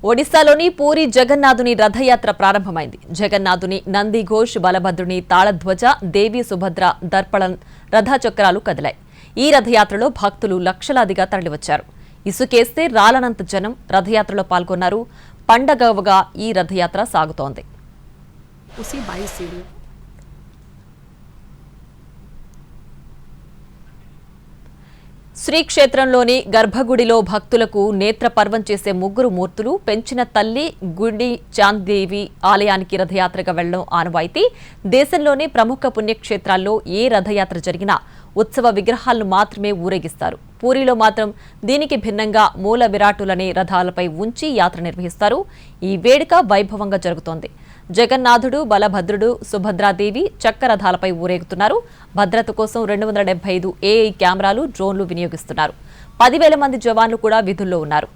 ఒడిశాలోని పూరి జగన్నాథుని రథయాత్ర ప్రారంభమైంది. జగన్నాథుని నంది ఘోష్, బలభద్రుని తాళధ్వజ, దేవి సుభద్ర దర్పణ రథచక్రాలు కదిలాయి. ఈ రథయాత్రలో భక్తులు లక్షలాదిగా తరలివచ్చారు. ఇసుకేస్తే రాలనంత జనం రథయాత్రలో పాల్గొన్నారు. పండగగా ఈ రథయాత్ర సాగుతోంది. శ్రీక్షేత్రంలోని గర్భగుడిలో భక్తులకు నేత్రపర్వం చేసే ముగ్గురు మూర్తులు పెంచిన తల్లి గుడి చాందేవి ఆలయానికి రథయాత్రగా వెళ్లడం ఆనవాయితీ. దేశంలోని ప్రముఖ పుణ్యక్షేత్రాల్లో ఏ రథయాత్ర జరిగినా ఉత్సవ విగ్రహాలను మాత్రమే ఊరేగిస్తారు. పూరిలో మాత్రం దీనికి భిన్నంగా మూల విరాటులనే రథాలపై ఉంచి యాత్ర నిర్వహిస్తారు. ఈ వేడుక వైభవంగా జరుగుతోంది. జగన్నాథుడు, బలభద్రుడు, సుభద్రాదేవి చక్రరథాలపై ఊరేగుతున్నారు. భద్రత కోసం 275 ఏఐ కెమెరాలు, డ్రోన్లు వినియోగిస్తున్నారు. 10,000 మంది జవాన్లు కూడా విధుల్లో ఉన్నారు.